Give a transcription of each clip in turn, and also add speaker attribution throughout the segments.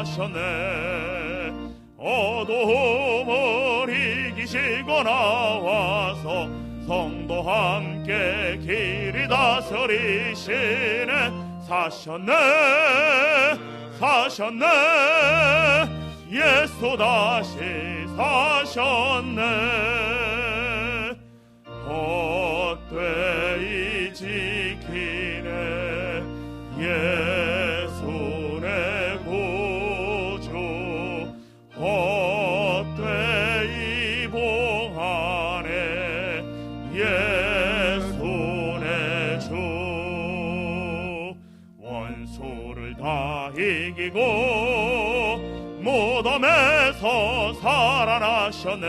Speaker 1: 살아나셨네. 어둠을 이기시고 나와서 성도와 함께 길이 다스리시네. 사셨네 사셨네. 예수 다시 사셨네. 헛되이 지키네 예수 내 구주. 헛되이 봉하네 예수 내 주. 원수를 다 이기고 무덤에서 살아나셨네.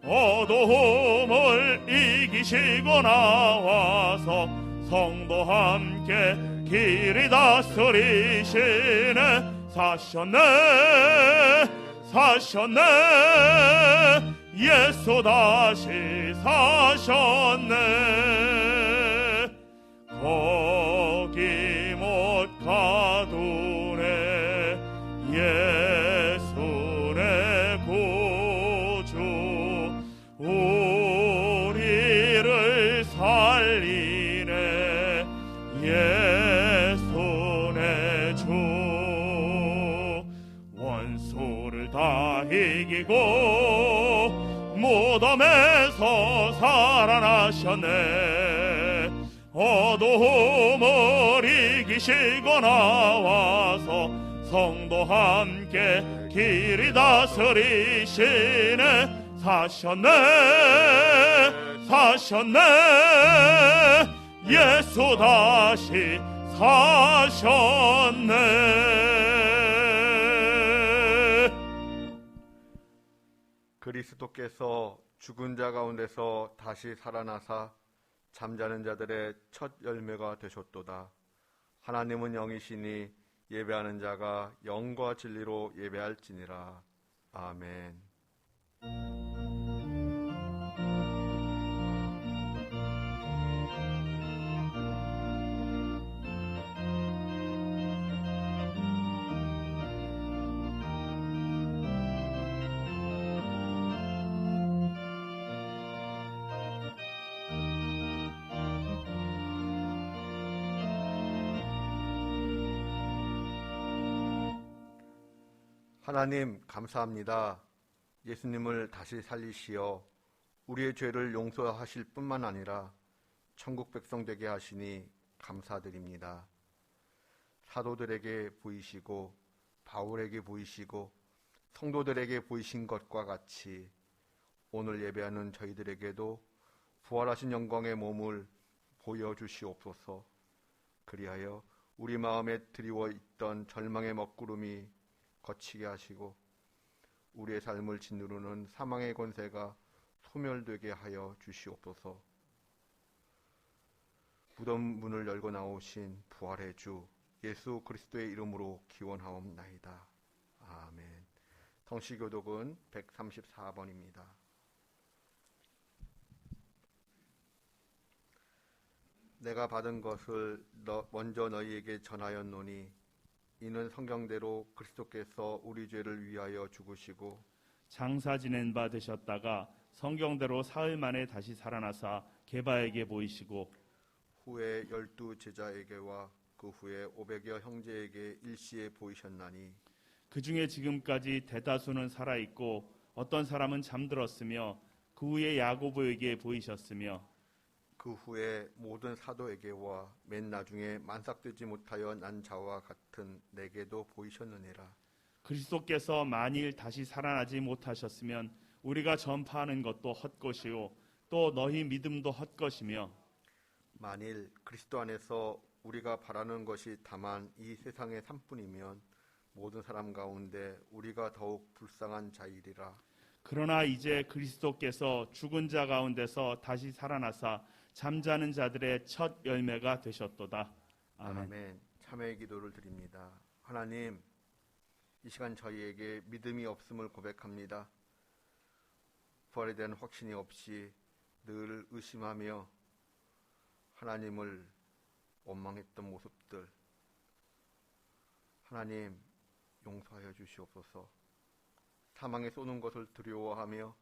Speaker 1: 어두움을 이기시고 나와서 성도와 함께 길이 다스리시네. 사셨네 사셨네. 예수 다시 사셨네. 거기 못 가두네 예수 내 구주. 우리를 살리네 예수 내 주. 원수를 다 이기고 무덤에서 살아나셨네. 어두움을 이기시고 나와서 성도와 함께 길이 다스리시네. 사셨네 사셨네. 예수 다시 사셨네.
Speaker 2: 그리스도께서 죽은 자 가운데서 다시 살아나사 잠자는 자들의 첫 열매가 되셨도다. 하나님은 영이시니 예배하는 자가 영과 진리로 예배할지니라. 아멘. 하나님 감사합니다. 예수님을 다시 살리시어 우리의 죄를 용서하실 뿐만 아니라 천국 백성 되게 하시니 감사드립니다. 사도들에게 보이시고 바울에게 보이시고 성도들에게 보이신 것과 같이 오늘 예배하는 저희들에게도 부활하신 영광의 몸을 보여주시옵소서. 그리하여 우리 마음에 드리워 있던 절망의 먹구름이 거치게 하시고 우리의 삶을 짓누르는 사망의 권세가 소멸되게 하여 주시옵소서. 무덤 문을 열고 나오신 부활의 주 예수 그리스도의 이름으로 기원하옵나이다. 아멘. 성시교독은 134번입니다. 내가 받은 것을 먼저 너희에게 전하였노니 이는 성경대로 그리스도께서 우리 죄를 위하여 죽으시고
Speaker 1: 장사 지낸 바 되셨다가 성경대로 사흘 만에 다시 살아나사 게바에게 보이시고
Speaker 2: 후에 12 제자에게와 그 후에 500여 형제에게 일시에 보이셨나니
Speaker 1: 그 중에 지금까지 대다수는 살아있고 어떤 사람은 잠들었으며 그 후에 야고보에게 보이셨으며
Speaker 2: 그 후에 모든 사도에게와 맨 나중에 만삭되지 못하여 난 자와 같은 내게도 보이셨느니라.
Speaker 1: 그리스도께서 만일 다시 살아나지 못하셨으면 우리가 전파하는 것도 헛것이요 또 너희 믿음도 헛것이며
Speaker 2: 만일 그리스도 안에서 우리가 바라는 것이 다만 이 세상의 삶뿐이면 모든 사람 가운데 우리가 더욱 불쌍한 자이리라.
Speaker 1: 그러나 이제 그리스도께서 죽은 자 가운데서 다시 살아나사 잠자는 자들의 첫 열매가 되셨도다. 아멘.
Speaker 2: 아멘. 참회의 기도를 드립니다. 하나님, 이 시간 저희에게 믿음이 없음을 고백합니다. 부활에 대한 확신이 없이 늘 의심하며 하나님을 원망했던 모습들, 하나님 용서하여 주시옵소서. 사망에 쏘는 것을 두려워하며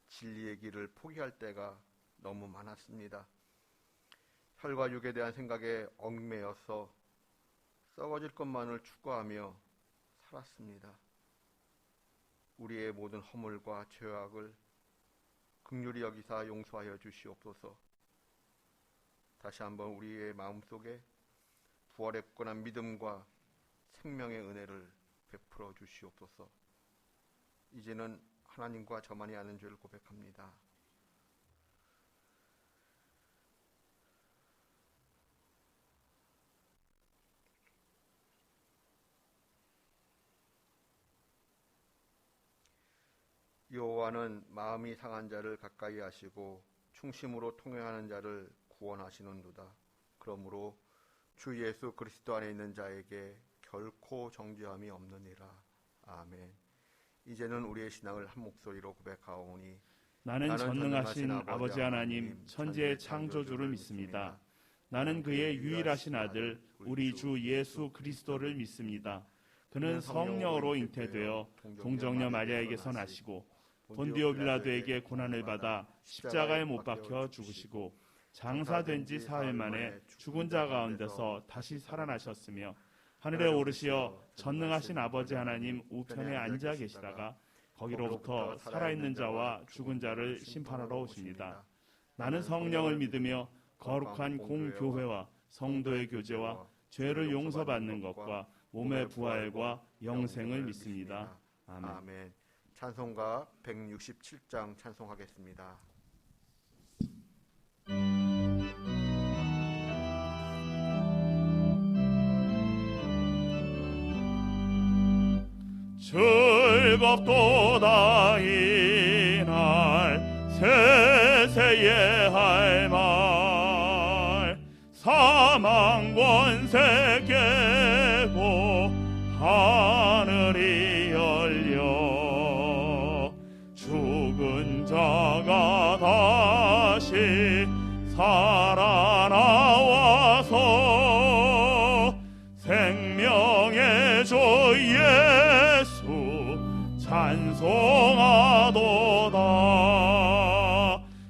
Speaker 2: 진리의 길을 포기할 때가 너무 많았습니다. 혈과 육에 대한 생각에 얽매여서 썩어질 것만을 추구하며 살았습니다. 우리의 모든 허물과 죄악을 긍휼히 여기사 용서하여 주시옵소서. 다시 한번 우리의 마음속에 부활의 굳건한 믿음과 생명의 은혜를 베풀어 주시옵소서. 이제는 하나님과 저만이 아는 죄를 고백합니다. 여호와는 마음이 상한 자를 가까이 하시고 충심으로 통행하는 자를 구원하시는도다. 그러므로 주 예수 그리스도 안에 있는 자에게 결코 정죄함이 없느니라. 아멘. 이제는 우리의 신앙을 한 목소리로 고백하오니
Speaker 1: 나는 전능하신 아버지 하나님 천지의 창조주를 믿습니다. 나는 그의 유일하신 아들 우리 주 예수 그리스도를 믿습니다. 그는 성령으로 잉태되어 동정녀 마리아에게서 나시고 본디오 빌라도에게 고난을 받아 십자가에 못 박혀 죽으시고 장사된 지 사흘 만에 죽은 자 가운데서 다시 살아나셨으며 하늘에 오르시어 전능하신 아버지 하나님 우편에 앉아 계시다가 거기로부터 살아있는 자와 죽은 자를 심판하러 오십니다. 나는 성령을 믿으며 거룩한 공교회와 성도의 교제와 죄를 용서받는 것과 몸의 부활과 영생을 믿습니다. 아멘.
Speaker 2: 아멘. 찬송가 167장 찬송하겠습니다.
Speaker 1: 즐겁도다 이날 세세의 할 말 사망 권세 깨고 하늘이 열려 죽은 자가 다시 살아나와서 생명의 주 예수 찬송하도다.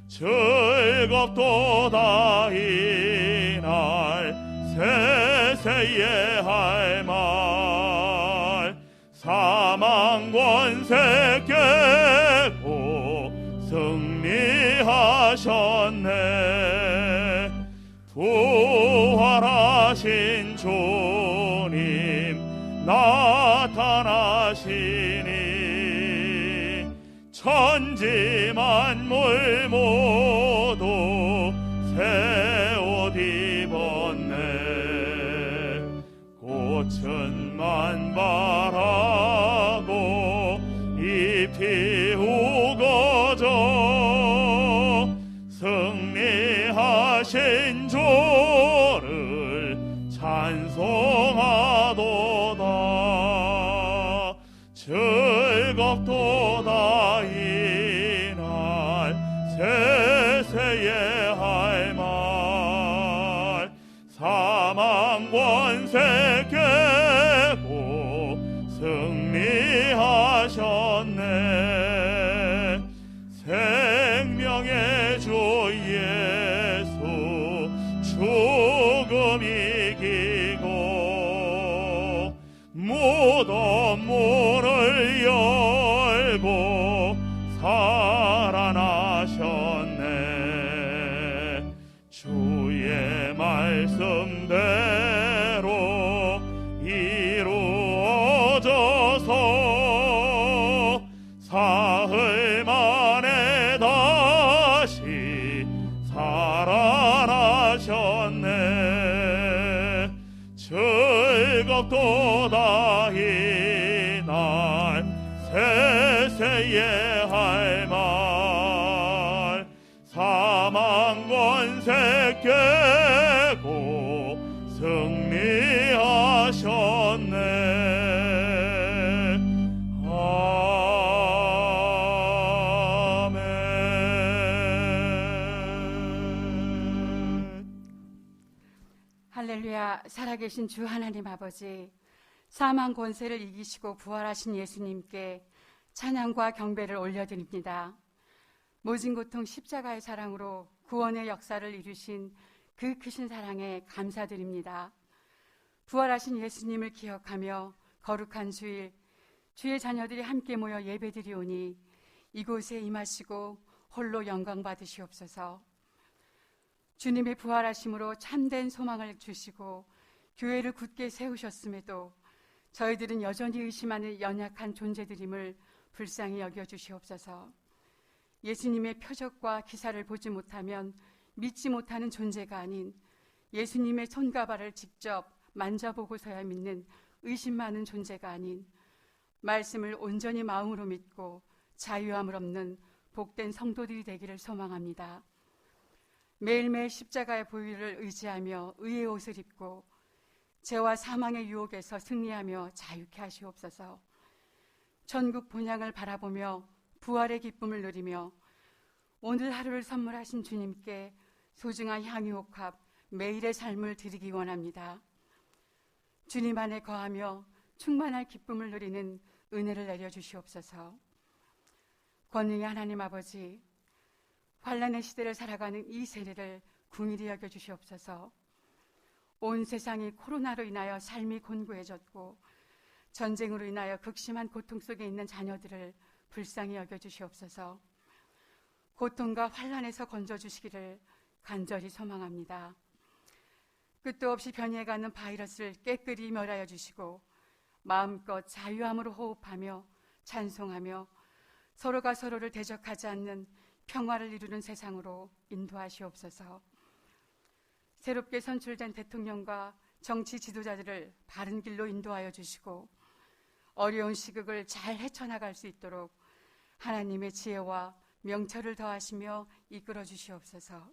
Speaker 1: 즐겁도다 이날 세세의 할 말 사망 권세 깨고 승리하셨네. 부활하신 주님 나타나시니 천지 만물 모두 새 옷 입었네. 꽃은 만발하고 잎이 우거져 승리하신 주를 찬송하도다. 즐겁도다 이날 세세의 할 말 사망 권세 깨고 승리하셨네. 생명의 주 예수 죽음 이기고 무덤 문을 열고 살아나셨네. 주의 말씀대로 이루어져서 사흘 만에 다시 살아나셨네. 즐겁도다 이날 세세의 할 말 사망 권세 깨고 승리하셨네.
Speaker 3: 할렐루야. 살아계신 주 하나님 아버지, 사망 권세를 이기시고 부활하신 예수님께 찬양과 경배를 올려드립니다. 모진 고통 십자가의 사랑으로 구원의 역사를 이루신 그 크신 사랑에 감사드립니다. 부활하신 예수님을 기억하며 거룩한 주일, 주의 자녀들이 함께 모여 예배드리오니 이곳에 임하시고 홀로 영광 받으시옵소서. 주님의 부활하심으로 참된 소망을 주시고 교회를 굳게 세우셨음에도 저희들은 여전히 의심하는 연약한 존재들임을 불쌍히 여겨주시옵소서. 예수님의 표적과 기사를 보지 못하면 믿지 못하는 존재가 아닌 예수님의 손과 발을 직접 만져보고서야 믿는 의심 많은 존재가 아닌 말씀을 온전히 마음으로 믿고 자유함을 없는 복된 성도들이 되기를 소망합니다. 매일매일 십자가의 보혈을 의지하며 의의 옷을 입고 죄와 사망의 유혹에서 승리하며 자유케 하시옵소서. 천국 본향을 바라보며 부활의 기쁨을 누리며 오늘 하루를 선물하신 주님께 소중한 향유옥합 매일의 삶을 드리기 원합니다. 주님 안에 거하며 충만한 기쁨을 누리는 은혜를 내려주시옵소서. 권능의 하나님 아버지, 환난의 시대를 살아가는 이 세대를 긍휼히 여겨주시옵소서. 온 세상이 코로나로 인하여 삶이 곤고해졌고 전쟁으로 인하여 극심한 고통 속에 있는 자녀들을 불쌍히 여겨주시옵소서. 고통과 환난에서 건져주시기를 간절히 소망합니다. 끝도 없이 변해가는 바이러스를 깨끗이 멸하여 주시고 마음껏 자유함으로 호흡하며 찬송하며 서로가 서로를 대적하지 않는 평화를 이루는 세상으로 인도하시옵소서. 새롭게 선출된 대통령과 정치 지도자들을 바른 길로 인도하여 주시고 어려운 시국을 잘 헤쳐나갈 수 있도록 하나님의 지혜와 명철을 더하시며 이끌어 주시옵소서.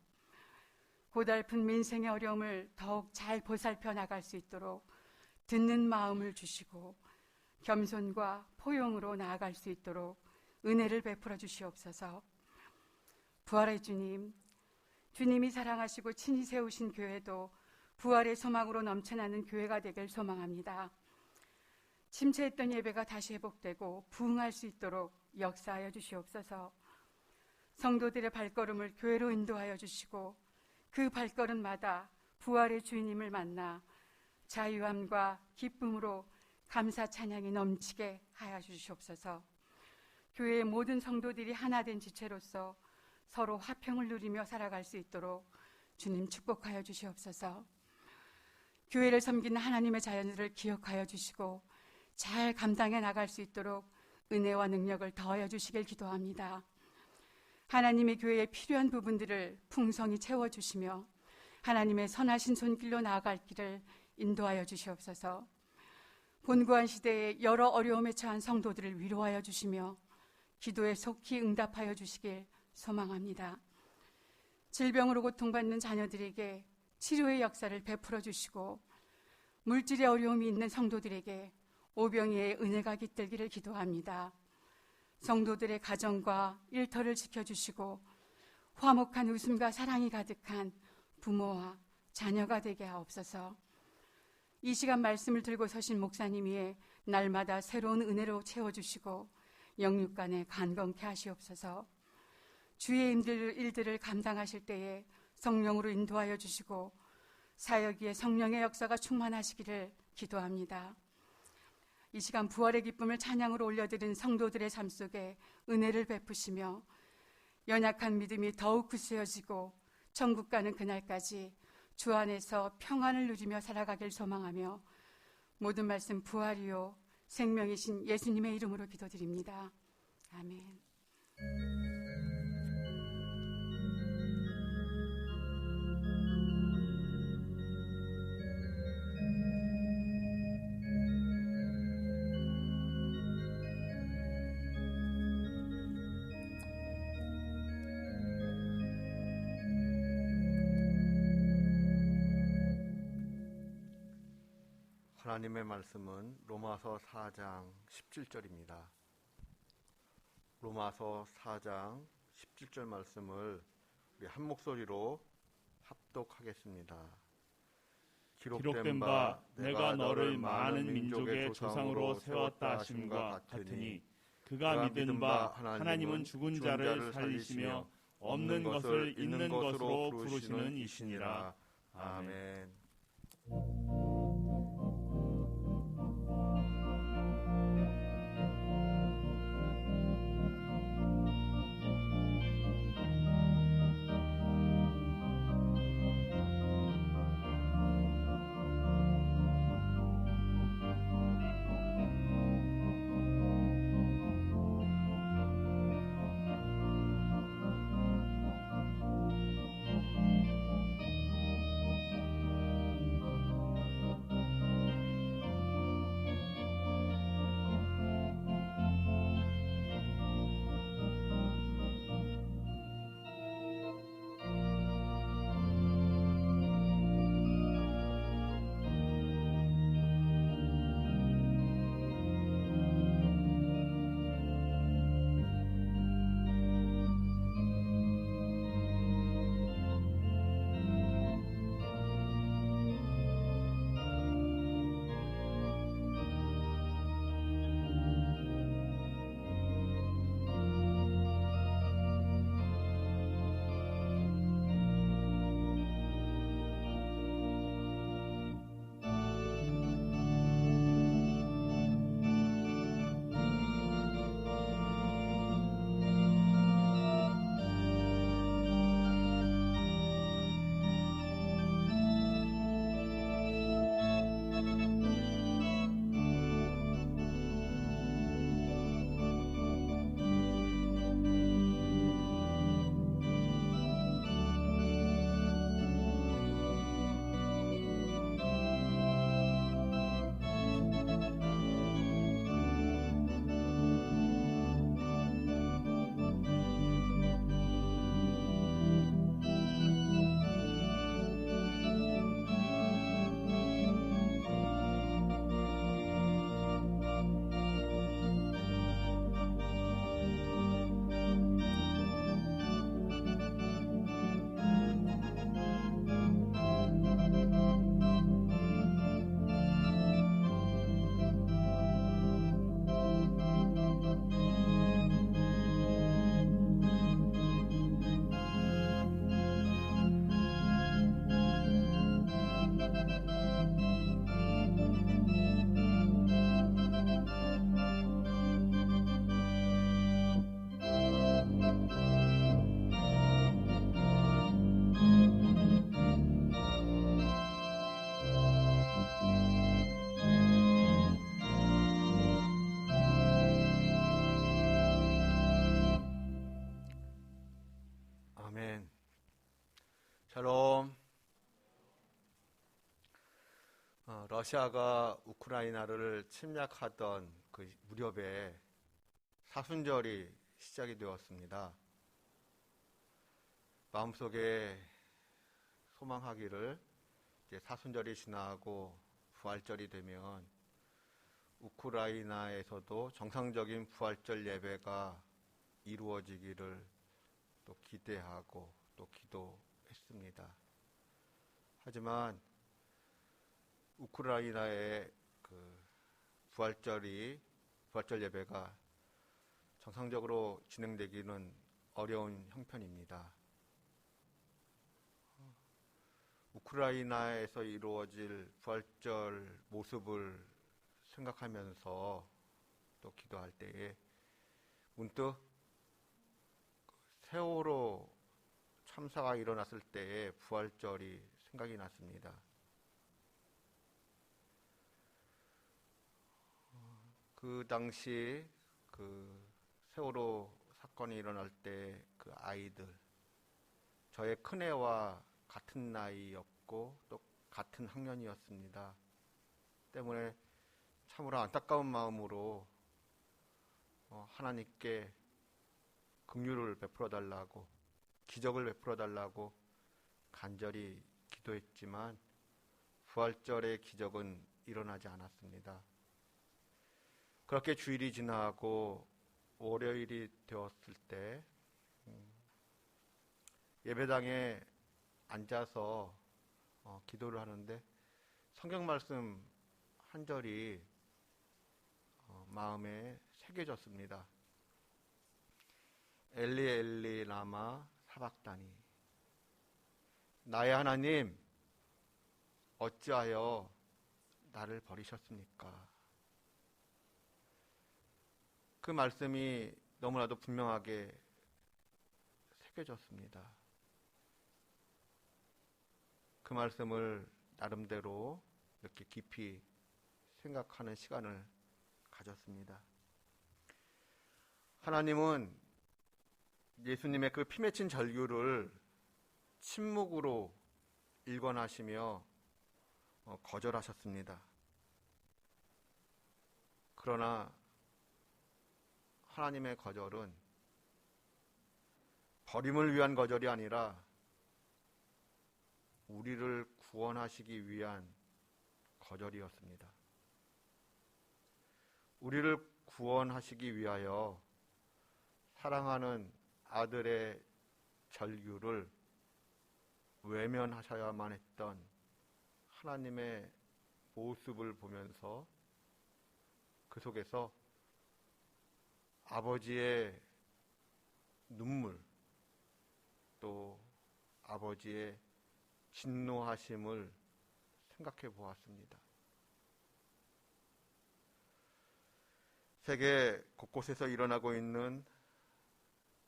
Speaker 3: 고달픈 민생의 어려움을 더욱 잘 보살펴 나갈 수 있도록 듣는 마음을 주시고 겸손과 포용으로 나아갈 수 있도록 은혜를 베풀어 주시옵소서. 부활의 주님, 주님이 사랑하시고 친히 세우신 교회도 부활의 소망으로 넘쳐나는 교회가 되길 소망합니다. 침체했던 예배가 다시 회복되고 부흥할 수 있도록 역사하여 주시옵소서. 성도들의 발걸음을 교회로 인도하여 주시고 그 발걸음마다 부활의 주님을 만나 자유함과 기쁨으로 감사 찬양이 넘치게 하여 주시옵소서. 교회의 모든 성도들이 하나 된 지체로서 서로 화평을 누리며 살아갈 수 있도록 주님 축복하여 주시옵소서. 교회를 섬기는 하나님의 자녀들을 기억하여 주시고 잘 감당해 나갈 수 있도록 은혜와 능력을 더하여 주시길 기도합니다. 하나님의 교회에 필요한 부분들을 풍성히 채워주시며 하나님의 선하신 손길로 나아갈 길을 인도하여 주시옵소서. 곤고한 시대에 여러 어려움에 처한 성도들을 위로하여 주시며 기도에 속히 응답하여 주시길 소망합니다. 질병으로 고통받는 자녀들에게 치료의 역사를 베풀어 주시고 물질의 어려움이 있는 성도들에게 오병이의 은혜가 깃들기를 기도합니다. 성도들의 가정과 일터를 지켜주시고 화목한 웃음과 사랑이 가득한 부모와 자녀가 되게 하옵소서. 이 시간 말씀을 들고 서신 목사님 위에 날마다 새로운 은혜로 채워주시고 영육간에 간건케 하시옵소서. 주의 일들을 감당하실 때에 성령으로 인도하여 주시고 사역 위에 성령의 역사가 충만하시기를 기도합니다. 이 시간 부활의 기쁨을 찬양으로 올려드린 성도들의 삶 속에 은혜를 베푸시며 연약한 믿음이 더욱 굳세어지고 천국 가는 그날까지 주 안에서 평안을 누리며 살아가길 소망하며 모든 말씀 부활이요 생명이신 예수님의 이름으로 기도드립니다. 아멘.
Speaker 2: 하나님의 말씀은 로마서 4장 17절입니다. 로마서 4장 17절 말씀을 우리 한 목소리로 합독하겠습니다.
Speaker 1: 기록된 바 내가 너를 많은 민족의 조상으로 세웠다 하심과 같으니 그가 믿은 바 하나님은 죽은 자를 살리시며 없는 것을 있는 것으로 부르시는 이시니라. 아멘.
Speaker 2: 샬롬. 러시아가 우크라이나를 침략하던 그 무렵에 사순절이 시작이 되었습니다. 마음속에 소망하기를 이제 사순절이 지나고 부활절이 되면 우크라이나에서도 정상적인 부활절 예배가 이루어지기를 또 기대하고 또 기도했습니다. 하지만 우크라이나의 그 부활절 예배가 정상적으로 진행되기는 어려운 형편입니다. 우크라이나에서 이루어질 부활절 모습을 생각하면서 또 기도할 때에 문득 세월호 참사가 일어났을 때의 부활절이 생각이 났습니다. 그 당시 그 세월호 사건이 일어날 때 그 아이들, 저의 큰애와 같은 나이였고 또 같은 학년이었습니다. 때문에 참으로 안타까운 마음으로 하나님께 긍휼을 베풀어 달라고, 기적을 베풀어 달라고 간절히 기도했지만 부활절의 기적은 일어나지 않았습니다. 그렇게 주일이 지나고 월요일이 되었을 때 예배당에 앉아서 기도를 하는데 성경 말씀 한 절이 마음에 새겨졌습니다. 엘리 엘리 라마 사박다니, 나의 하나님 어찌하여 나를 버리셨습니까? 그 말씀이 너무나도 분명하게 새겨졌습니다. 그 말씀을 나름대로 이렇게 깊이 생각하는 시간을 가졌습니다. 하나님은 예수님의 그 피 맺힌 절규를 침묵으로 일관하시며 거절하셨습니다. 그러나 하나님의 거절은 버림을 위한 거절이 아니라 우리를 구원하시기 위한 거절이었습니다. 우리를 구원하시기 위하여 사랑하는 아들의 절규를 외면하셔야만 했던 하나님의 모습을 보면서 그 속에서 아버지의 눈물, 또 아버지의 진노하심을 생각해 보았습니다. 세계 곳곳에서 일어나고 있는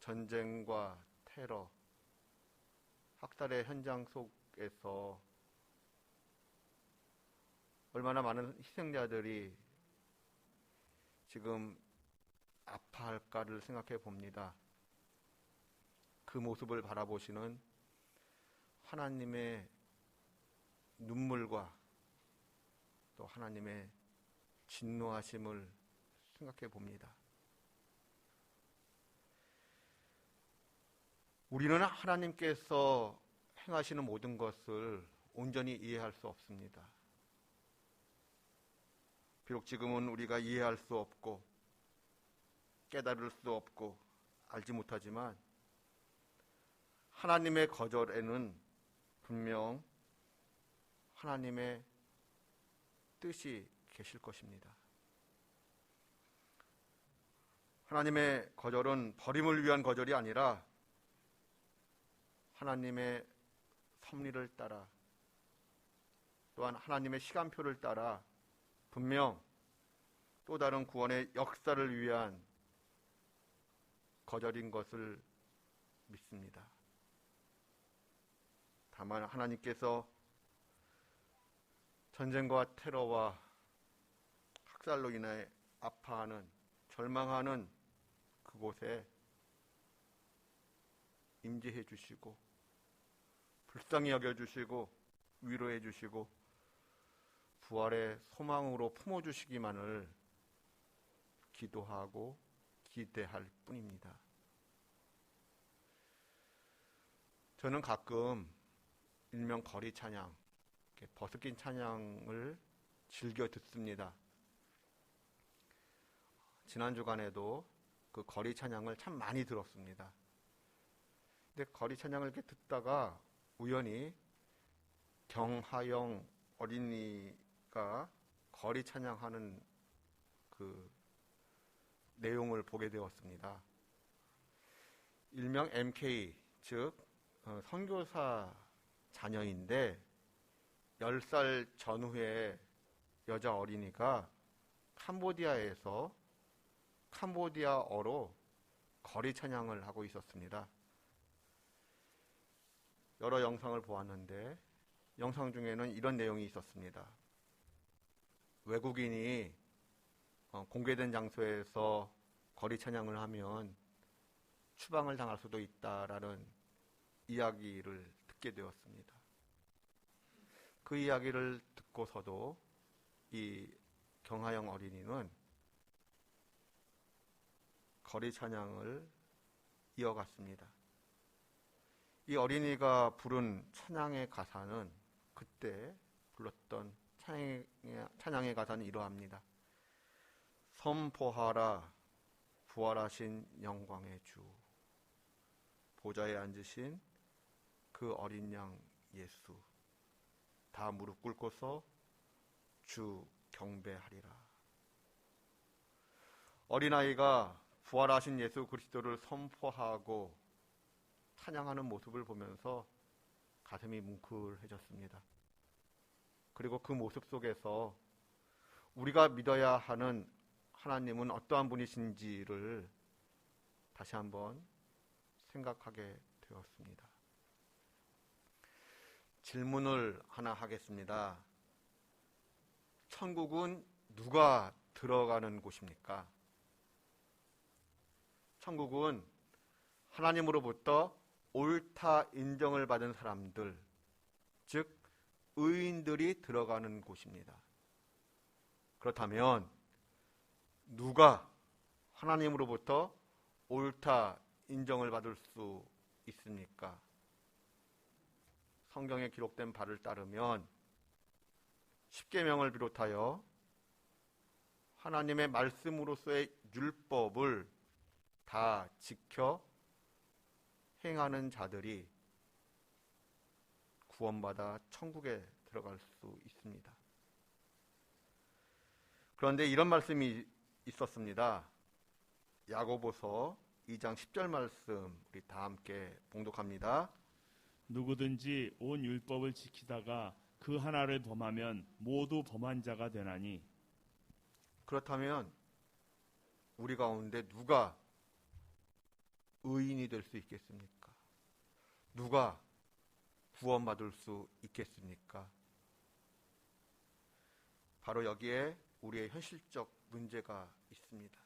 Speaker 2: 전쟁과 테러, 학살의 현장 속에서 얼마나 많은 희생자들이 지금 아파할까를 생각해 봅니다. 그 모습을 바라보시는 하나님의 눈물과 또 하나님의 진노하심을 생각해 봅니다. 우리는 하나님께서 행하시는 모든 것을 온전히 이해할 수 없습니다. 비록 지금은 우리가 이해할 수 없고 깨달을 수 없고 알지 못하지만 하나님의 거절에는 분명 하나님의 뜻이 계실 것입니다. 하나님의 거절은 버림을 위한 거절이 아니라 하나님의 섭리를 따라 또한 하나님의 시간표를 따라 분명 또 다른 구원의 역사를 위한 거절인 것을 믿습니다. 다만 하나님께서 전쟁과 테러와 학살로 인해 아파하는, 절망하는 그곳에 임재해 주시고 불쌍히 여겨주시고 위로해 주시고 부활의 소망으로 품어주시기만을 기도하고 기대할 뿐입니다. 저는 가끔 일명 거리 찬양, 버스킹 찬양을 즐겨 듣습니다. 지난 주간에도 그 거리 찬양을 참 많이 들었습니다. 근데 거리 찬양을 이렇게 듣다가 우연히 경하영 어린이가 거리 찬양하는 그 내용을 보게 되었습니다. 일명 MK, 즉 선교사 자녀인데 10살 전후에 여자 어린이가 캄보디아에서 캄보디아어로 거리 찬양을 하고 있었습니다. 여러 영상을 보았는데 영상 중에는 이런 내용이 있었습니다. 외국인이 공개된 장소에서 거리 찬양을 하면 추방을 당할 수도 있다라는 이야기를 듣게 되었습니다. 그 이야기를 듣고서도 이 경하영 어린이는 거리 찬양을 이어갔습니다. 이 어린이가 부른 찬양의 가사는 그때 불렀던 찬양의 가사는 이러합니다. 선포하라 부활하신 영광의 주, 보좌에 앉으신 그 어린 양 예수, 다 무릎 꿇고서 주 경배하리라. 어린아이가 부활하신 예수 그리스도를 선포하고 찬양하는 모습을 보면서 가슴이 뭉클해졌습니다. 그리고 그 모습 속에서 우리가 믿어야 하는 하나님은 어떠한 분이신지를 다시 한번 생각하게 되었습니다. 질문을 하나 하겠습니다. 천국은 누가 들어가는 곳입니까? 천국은 하나님으로부터 옳다 인정을 받은 사람들, 즉 의인들이 들어가는 곳입니다. 그렇다면 누가 하나님으로부터 옳다 인정을 받을 수 있습니까? 성경에 기록된 바를 따르면 십계명을 비롯하여 하나님의 말씀으로서의 율법을 다 지켜 행하는 자들이 구원받아 천국에 들어갈 수 있습니다. 그런데 이런 말씀이 있었습니다. 야고보서 2장 10절 말씀 우리 다 함께 봉독합니다.
Speaker 1: 누구든지 온 율법을 지키다가 그 하나를 범하면 모두 범한 자가 되나니.
Speaker 2: 그렇다면 우리 가운데 누가 의인이 될 수 있겠습니까? 누가 구원받을 수 있겠습니까? 바로 여기에 우리의 현실적 문제가 있습니다.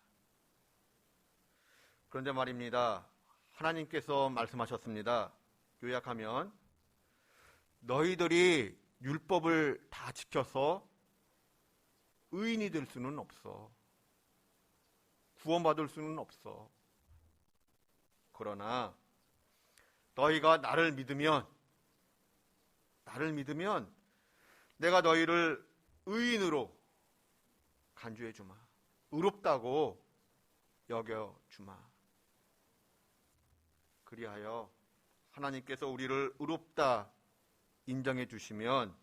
Speaker 2: 그런데 말입니다. 하나님께서 말씀하셨습니다. 요약하면 너희들이 율법을 다 지켜서 의인이 될 수는 없어. 구원받을 수는 없어. 그러나 너희가 나를 믿으면 내가 너희를 의인으로 간주해 주마. 의롭다고 여겨 주마. 그리하여 하나님께서 우리를 의롭다 인정해 주시면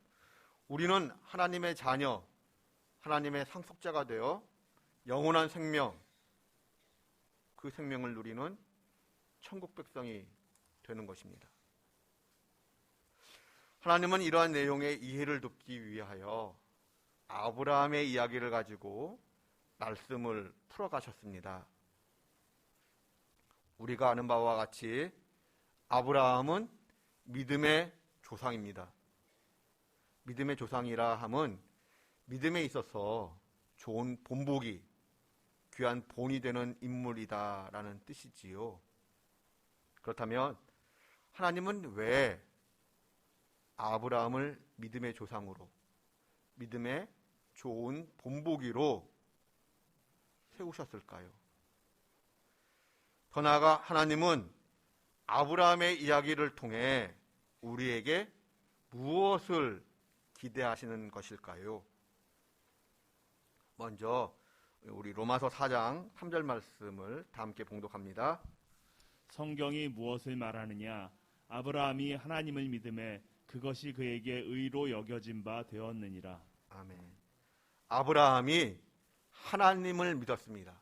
Speaker 2: 우리는 하나님의 자녀, 하나님의 상속자가 되어 영원한 생명, 그 생명을 누리는 천국 백성이 되는 것입니다. 하나님은 이러한 내용의 이해를 돕기 위하여 아브라함의 이야기를 가지고 말씀을 풀어가셨습니다. 우리가 아는 바와 같이 아브라함은 믿음의 조상입니다. 믿음의 조상이라 함은 믿음에 있어서 좋은 본보기, 귀한 본이 되는 인물이다라는 뜻이지요. 그렇다면 하나님은 왜 아브라함을 믿음의 조상으로, 믿음의 좋은 본보기로 세우셨을까요? 더 나아가 하나님은 아브라함의 이야기를 통해 우리에게 무엇을 기대하시는 것일까요? 먼저 우리 로마서 4장 3절 말씀을 다 함께 봉독합니다.
Speaker 1: 성경이 무엇을 말하느냐? 아브라함이 하나님을 믿음에 그것이 그에게 의로 여겨진 바 되었느니라.
Speaker 2: 아멘. 아브라함이 하나님을 믿었습니다.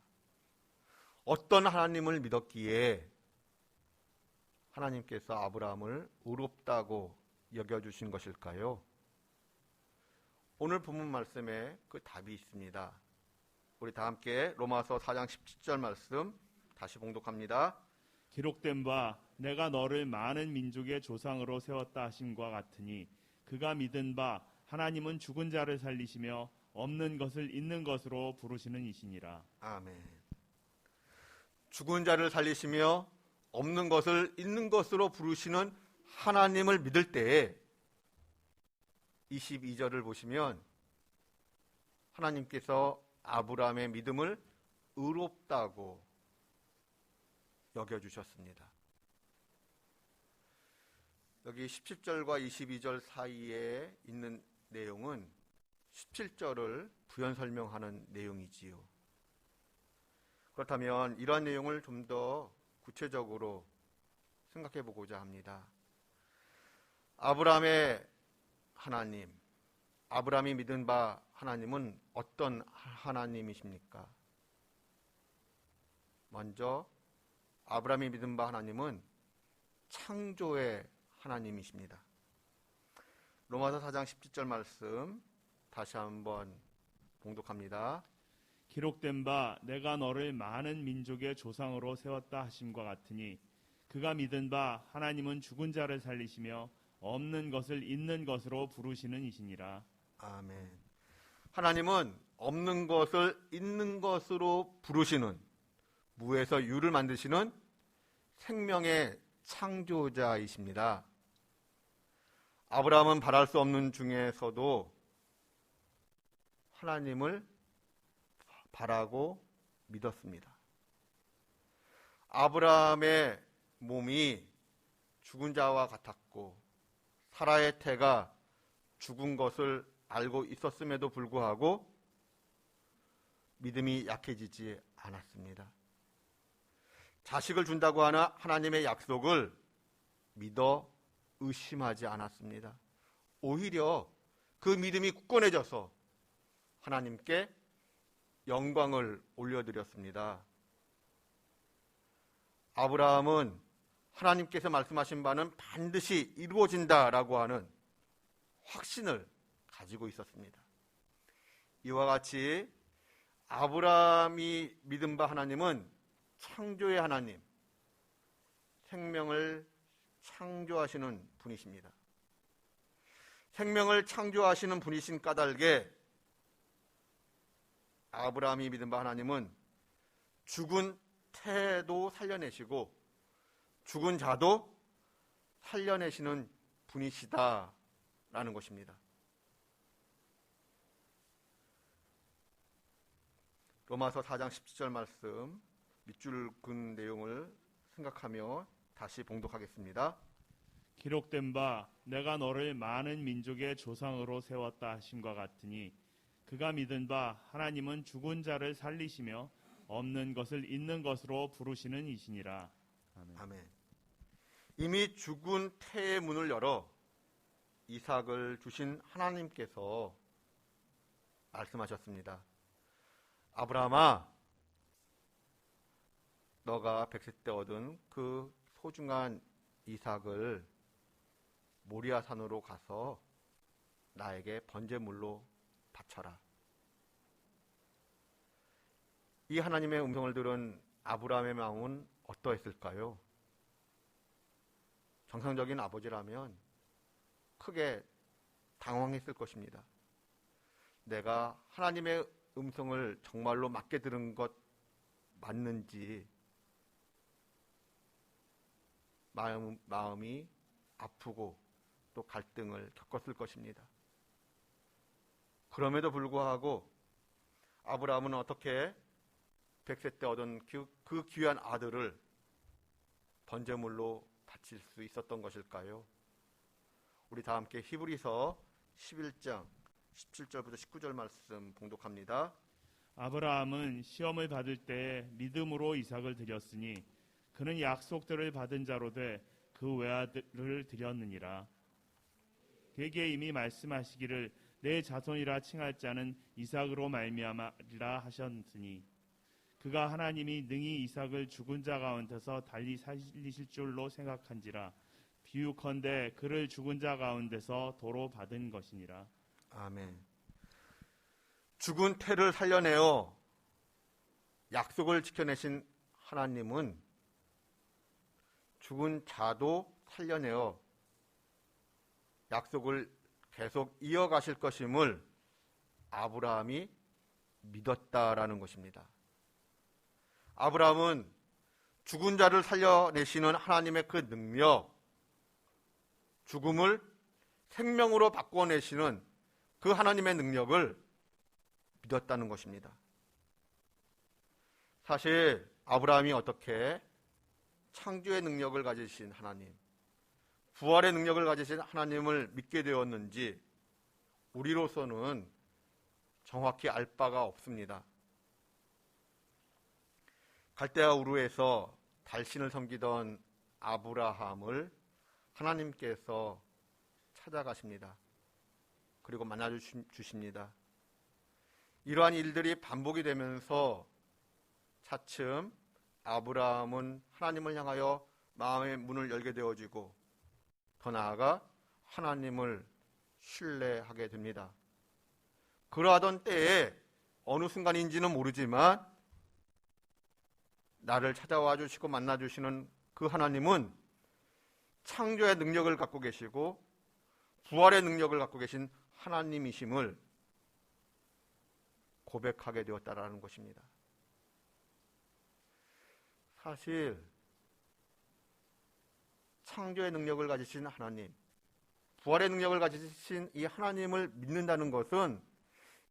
Speaker 2: 어떤 하나님을 믿었기에 하나님께서 아브라함을 의롭다고 여겨주신 것일까요? 오늘 본문 말씀에 그 답이 있습니다. 우리 다 함께 로마서 4장 17절 말씀 다시 봉독합니다.
Speaker 1: 기록된 바 내가 너를 많은 민족의 조상으로 세웠다 하심과 같으니 그가 믿은 바 하나님은 죽은 자를 살리시며 없는 것을 있는 것으로 부르시는 이시니라.
Speaker 2: 아멘. 죽은 자를 살리시며 없는 것을 있는 것으로 부르시는 하나님을 믿을 때에 22절을 보시면 하나님께서 아브라함의 믿음을 의롭다고 여겨주셨습니다. 여기 17절과 22절 사이에 있는 내용은 17절을 부연 설명하는 내용이지요. 그렇다면 이러한 내용을 좀 더 구체적으로 생각해 보고자 합니다. 아브라함의 하나님, 아브라함이 믿은 바 하나님은 어떤 하나님이십니까? 먼저 아브라함이 믿은 바 하나님은 창조의 하나님이십니다. 로마서 4장 17절 말씀 다시 한번 봉독합니다.
Speaker 1: 기록된 바 내가 너를 많은 민족의 조상으로 세웠다 하심과 같으니 그가 믿은 바 하나님은 죽은 자를 살리시며 없는 것을 있는 것으로 부르시는 이시니라.
Speaker 2: 아멘. 하나님은 없는 것을 있는 것으로 부르시는, 무에서 유를 만드시는 생명의 창조자이십니다. 아브라함은 바랄 수 없는 중에서도 하나님을 바라고 믿었습니다. 아브라함의 몸이 죽은 자와 같았고 사라의 태가 죽은 것을 알고 있었음에도 불구하고 믿음이 약해지지 않았습니다. 자식을 준다고 하는 하나님의 약속을 믿어 의심하지 않았습니다. 오히려 그 믿음이 굳건해져서 하나님께 영광을 올려드렸습니다. 아브라함은 하나님께서 말씀하신 바는 반드시 이루어진다라고 하는 확신을 가지고 있었습니다. 이와 같이 아브라함이 믿은 바 하나님은 창조의 하나님, 생명을 창조하시는 분이십니다. 생명을 창조하시는 분이신 까닭에 아브라함이 믿은 바 하나님은 죽은 태도 살려내시고 죽은 자도 살려내시는 분이시다라는 것입니다. 로마서 4장 17절 말씀 밑줄 긋은 내용을 생각하며 다시 봉독하겠습니다.
Speaker 1: 기록된 바 내가 너를 많은 민족의 조상으로 세웠다 하심과 같으니 그가 믿은 바 하나님은 죽은 자를 살리시며 없는 것을 있는 것으로 부르시는 이시니라. 아멘.
Speaker 2: 아멘. 이미 죽은 태의 문을 열어 이삭을 주신 하나님께서 말씀하셨습니다. 아브라함아, 너가 100세 때 얻은 그 소중한 이삭을 모리아 산으로 가서 나에게 번제물로 바쳐라. 이 하나님의 음성을 들은 아브라함의 마음은 어떠했을까요? 정상적인 아버지라면 크게 당황했을 것입니다. 내가 하나님의 음성을 정말로 맞게 들은 것 맞는지 마음이 아프고 또 갈등을 겪었을 것입니다. 그럼에도 불구하고 아브라함은 어떻게 100세 때 얻은 그 귀한 아들을 번제물로 바칠 수 있었던 것일까요? 우리 다 함께 히브리서 11장 17절부터 19절 말씀 봉독합니다.
Speaker 1: 아브라함은 시험을 받을 때 믿음으로 이삭을 드렸으니 그는 약속들을 받은 자로 돼 그 외아들을 드렸느니라. 그에게 이미 말씀하시기를 내 자손이라 칭할 자는 이삭으로 말미암으리라 하셨으니 그가 하나님이 능히 이삭을 죽은 자 가운데서 달리 살리실 줄로 생각한지라. 비유컨대 그를 죽은 자 가운데서 도로 받은 것이니라.
Speaker 2: 아멘. 죽은 태를 살려내어 약속을 지켜내신 하나님은 죽은 자도 살려내어 약속을 계속 이어가실 것임을 아브라함이 믿었다라는 것입니다. 아브라함은 죽은 자를 살려내시는 하나님의 그 능력, 죽음을 생명으로 바꿔내시는 그 하나님의 능력을 믿었다는 것입니다. 사실 아브라함이 어떻게 창조의 능력을 가지신 하나님, 부활의 능력을 가지신 하나님을 믿게 되었는지 우리로서는 정확히 알 바가 없습니다. 갈대아 우르에서 달신을 섬기던 아브라함을 하나님께서 찾아가십니다. 그리고 만나 주십니다. 이러한 일들이 반복이 되면서 차츰 아브라함은 하나님을 향하여 마음의 문을 열게 되어지고 더 나아가 하나님을 신뢰하게 됩니다. 그러하던 때에 어느 순간인지는 모르지만 나를 찾아와 주시고 만나 주시는 그 하나님은 창조의 능력을 갖고 계시고 부활의 능력을 갖고 계신 하나님이심을 고백하게 되었다라는 것입니다. 사실 창조의 능력을 가지신 하나님, 부활의 능력을 가지신 이 하나님을 믿는다는 것은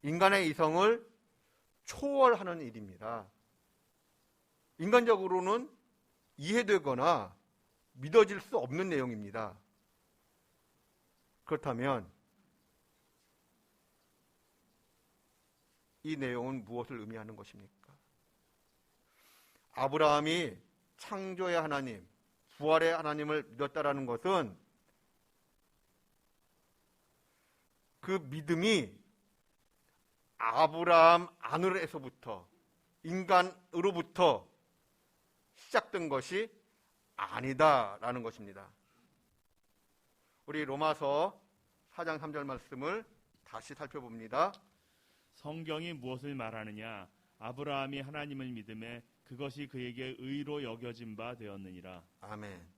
Speaker 2: 인간의 이성을 초월하는 일입니다. 인간적으로는 이해되거나 믿어질 수 없는 내용입니다. 그렇다면 이 내용은 무엇을 의미하는 것입니까? 아브라함이 창조의 하나님, 부활의 하나님을 믿었다라는 것은 그 믿음이 아브라함 안으로서부터 인간으로부터 시작된 것이 아니다라는 것입니다. 우리 로마서 4장 3절 말씀을 다시 살펴봅니다.
Speaker 1: 성경이 무엇을 말하느냐? 아브라함이 하나님을 믿음에 그것이 그에게 의로 여겨진 바 되었느니라.
Speaker 2: 아멘.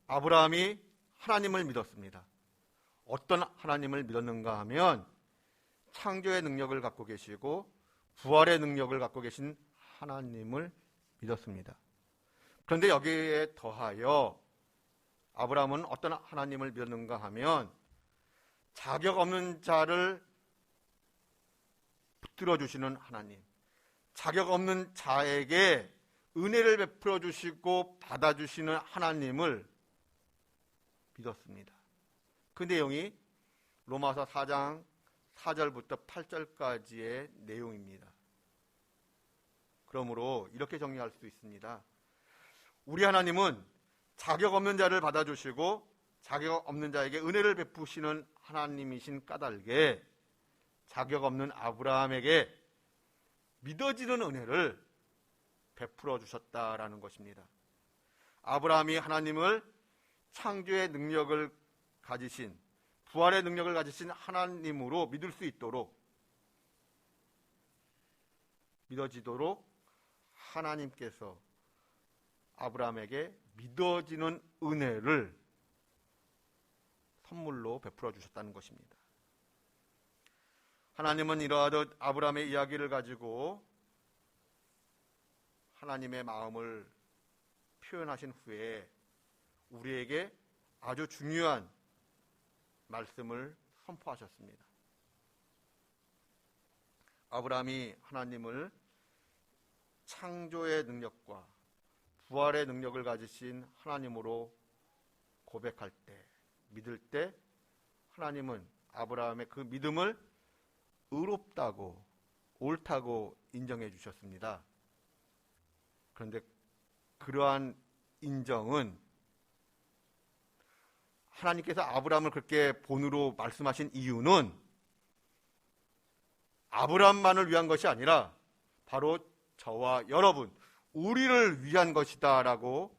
Speaker 2: 아브라함이 하나님을 믿었습니다. 어떤 하나님을 믿었는가 하면 창조의 능력을 갖고 계시고 부활의 능력을 갖고 계신 하나님을 믿었습니다. 그런데 여기에 더하여 아브라함은 어떤 하나님을 믿었는가 하면 자격 없는 자를 붙들어 주시는 하나님, 자격 없는 자에게 은혜를 베풀어 주시고 받아주시는 하나님을 믿었습니다. 그 내용이 로마서 4장 4절부터 8절까지의 내용입니다. 그러므로 이렇게 정리할 수 있습니다. 우리 하나님은 자격 없는 자를 받아주시고 자격 없는 자에게 은혜를 베푸시는 하나님이신 까닭에 자격 없는 아브라함에게 믿어지는 은혜를 베풀어 주셨다라는 것입니다. 아브라함이 하나님을 창조의 능력을 가지신, 부활의 능력을 가지신 하나님으로 믿을 수 있도록, 믿어지도록 하나님께서 아브라함에게 믿어지는 은혜를 선물로 베풀어 주셨다는 것입니다. 하나님은 이러하듯 아브라함의 이야기를 가지고 하나님의 마음을 표현하신 후에 우리에게 아주 중요한 말씀을 선포하셨습니다. 아브라함이 하나님을 창조의 능력과 부활의 능력을 가지신 하나님으로 고백할 때, 믿을 때 하나님은 아브라함의 그 믿음을 의롭다고, 옳다고 인정해 주셨습니다. 그런데 그러한 인정은 하나님께서 아브라함을 그렇게 본으로 말씀하신 이유는 아브라함만을 위한 것이 아니라 바로 저와 여러분, 우리를 위한 것이다라고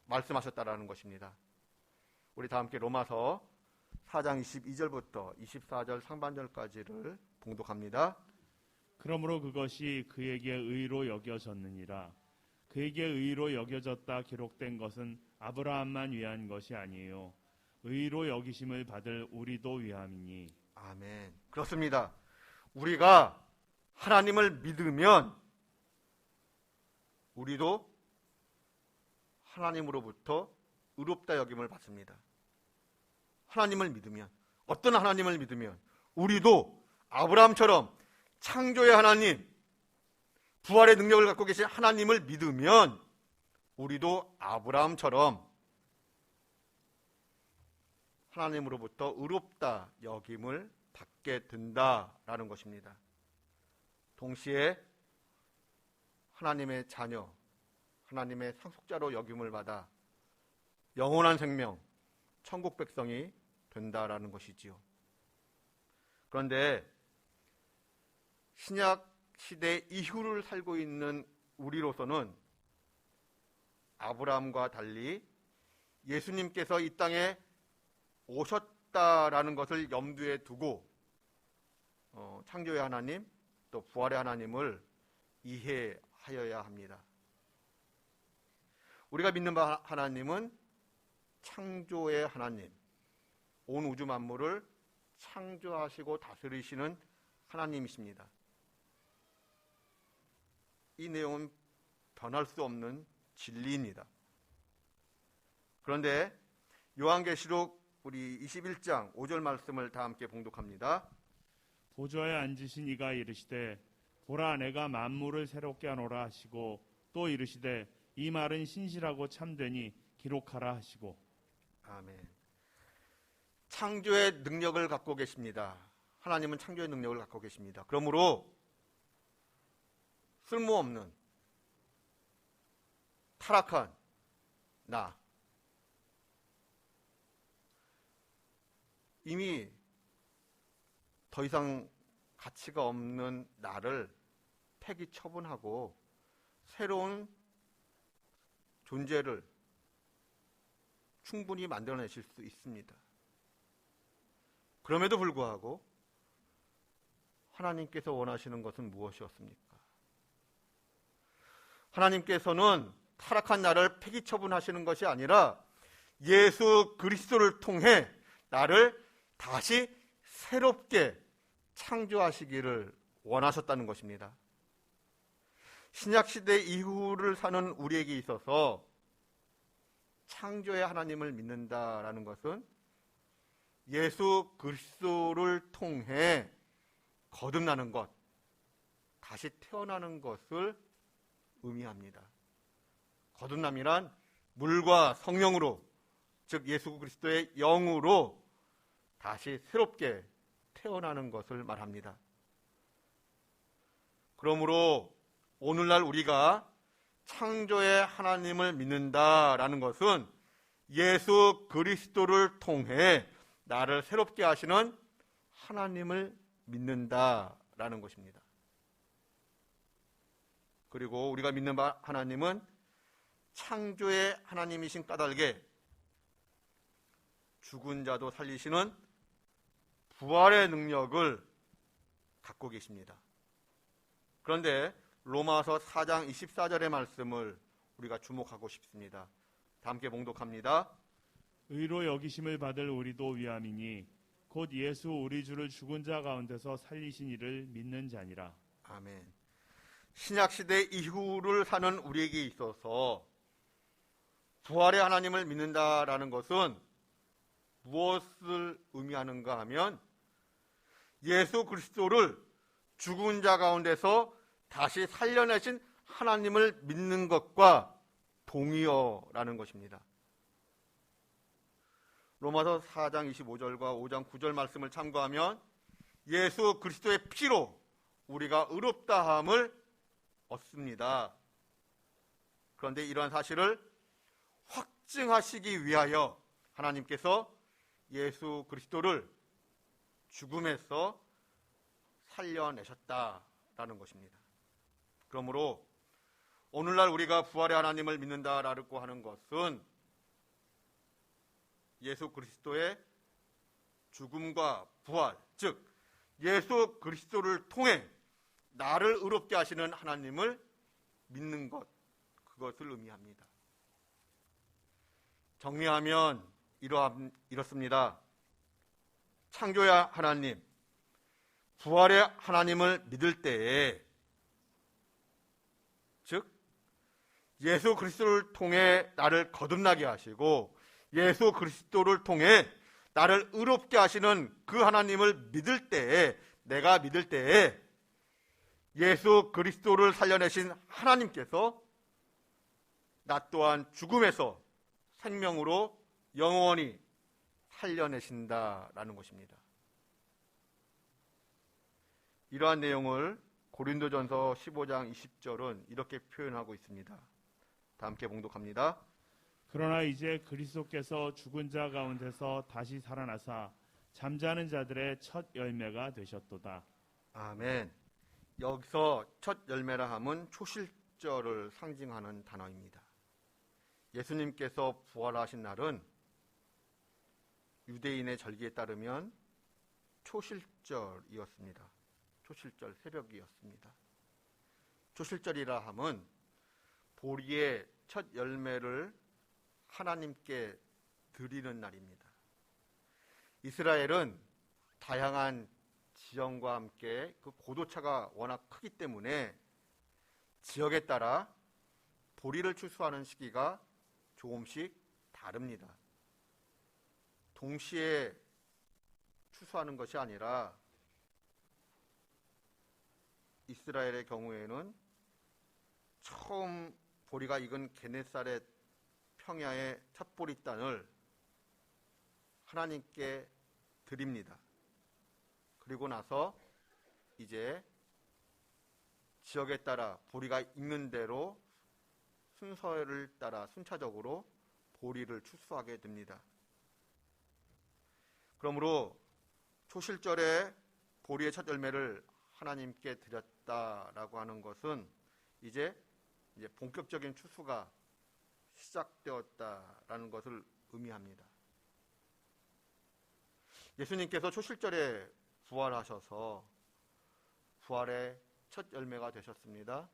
Speaker 2: 말씀하셨다라는 것입니다. 우리 다 함께 로마서 4장 22절부터 24절 상반절까지를 봉독합니다.
Speaker 1: 그러므로 그것이 그에게 의로 여겨졌느니라. 그에게 의로 여겨졌다 기록된 것은 아브라함만 위한 것이 아니에요. 의로 여기심을 받을 우리도 위함이니.
Speaker 2: 아멘. 그렇습니다. 우리가 하나님을 믿으면 우리도 하나님으로부터 의롭다 여김을 받습니다. 하나님을 믿으면, 어떤 하나님을 믿으면 우리도 아브라함처럼 창조의 하나님, 부활의 능력을 갖고 계신 하나님을 믿으면 우리도 아브라함처럼 하나님으로부터 의롭다 여김을 받게 된다라는 것입니다. 동시에 하나님의 자녀, 하나님의 상속자로 여김을 받아 영원한 생명, 천국 백성이 된다라는 것이지요. 그런데 신약 시대 이후를 살고 있는 우리로서는 아브라함과 달리 예수님께서 이 땅에 오셨다라는 것을 염두에 두고 창조의 하나님 또 부활의 하나님을 이해하여야 합니다. 우리가 믿는 바 하나님은 창조의 하나님, 온 우주 만물을 창조하시고 다스리시는 하나님이십니다. 이 내용은 변할 수 없는 진리입니다. 그런데 요한계시록 우리 21장 5절 말씀을 다 함께 봉독합니다.
Speaker 1: 보좌에 앉으신 이가 이르시되 보라 내가 만물을 새롭게 하노라 하시고 또 이르시되 이 말은 신실하고 참되니 기록하라 하시고.
Speaker 2: 아멘. 창조의 능력을 갖고 계십니다. 하나님은 창조의 능력을 갖고 계십니다. 그러므로 쓸모없는 타락한 나, 이미 더 이상 가치가 없는 나를 폐기 처분하고 새로운 존재를 충분히 만들어내실 수 있습니다. 그럼에도 불구하고 하나님께서 원하시는 것은 무엇이었습니까? 하나님께서는 타락한 나를 폐기 처분하시는 것이 아니라 예수 그리스도를 통해 나를 다시 새롭게 창조하시기를 원하셨다는 것입니다. 신약시대 이후를 사는 우리에게 있어서 창조의 하나님을 믿는다라는 것은 예수 그리스도를 통해 거듭나는 것, 다시 태어나는 것을 의미합니다. 거듭남이란 물과 성령으로, 즉 예수 그리스도의 영으로 다시 새롭게 태어나는 것을 말합니다. 그러므로 오늘날 우리가 창조의 하나님을 믿는다라는 것은 예수 그리스도를 통해 나를 새롭게 하시는 하나님을 믿는다라는 것입니다. 그리고 우리가 믿는 바 하나님은 창조의 하나님이신 까닭에 죽은 자도 살리시는 부활의 능력을 갖고 계십니다. 그런데 로마서 4장 24절의 말씀을 우리가 주목하고 싶습니다. 다 함께 봉독합니다.
Speaker 1: 의로 여기심을 받을 우리도 위함이니 곧 예수 우리 주를 죽은 자 가운데서 살리신 이를 믿는 자니라.
Speaker 2: 아멘. 신약시대 이후를 사는 우리에게 있어서 부활의 하나님을 믿는다라는 것은 무엇을 의미하는가 하면 예수 그리스도를 죽은 자 가운데서 다시 살려내신 하나님을 믿는 것과 동의어라는 것입니다. 로마서 4장 25절과 5장 9절 말씀을 참고하면 예수 그리스도의 피로 우리가 의롭다함을 얻습니다. 그런데 이러한 사실을 확증하시기 위하여 하나님께서 예수 그리스도를 죽음에서 살려내셨다라는 것입니다. 그러므로 오늘날 우리가 부활의 하나님을 믿는다라고 하는 것은 예수 그리스도의 죽음과 부활, 즉 예수 그리스도를 통해 나를 의롭게 하시는 하나님을 믿는 것, 그것을 의미합니다. 정리하면 이렇습니다. 창조의 하나님, 부활의 하나님을 믿을 때에, 즉 예수 그리스도를 통해 나를 거듭나게 하시고 예수 그리스도를 통해 나를 의롭게 하시는 그 하나님을 믿을 때에, 내가 믿을 때에 예수 그리스도를 살려내신 하나님께서 나 또한 죽음에서 생명으로 영원히 살려내신다라는 것입니다. 이러한 내용을 고린도전서 15장 20절은 이렇게 표현하고 있습니다. 다 함께 봉독합니다.
Speaker 1: 그러나 이제 그리스도께서 죽은 자 가운데서 다시 살아나사 잠자는 자들의 첫 열매가 되셨도다.
Speaker 2: 아멘. 여기서 첫 열매라 함은 초실절을 상징하는 단어입니다. 예수님께서 부활하신 날은 유대인의 절기에 따르면 초실절이었습니다. 초실절 새벽이었습니다. 초실절이라 함은 보리의 첫 열매를 하나님께 드리는 날입니다. 이스라엘은 다양한 지형과 함께 그 고도차가 워낙 크기 때문에 지역에 따라 보리를 추수하는 시기가 조금씩 다릅니다. 동시에 추수하는 것이 아니라 이스라엘의 경우에는 처음 보리가 익은 게네사렛 평야의 첫 보리 단을 하나님께 드립니다. 그리고 나서 이제 지역에 따라 보리가 익는 대로 순서를 따라 순차적으로 보리를 추수하게 됩니다. 그러므로 초실절에 보리의 첫 열매를 하나님께 드렸다라고 하는 것은 이제 본격적인 추수가 시작되었다라는 것을 의미합니다. 예수님께서 초실절에 부활하셔서 부활의 첫 열매가 되셨습니다.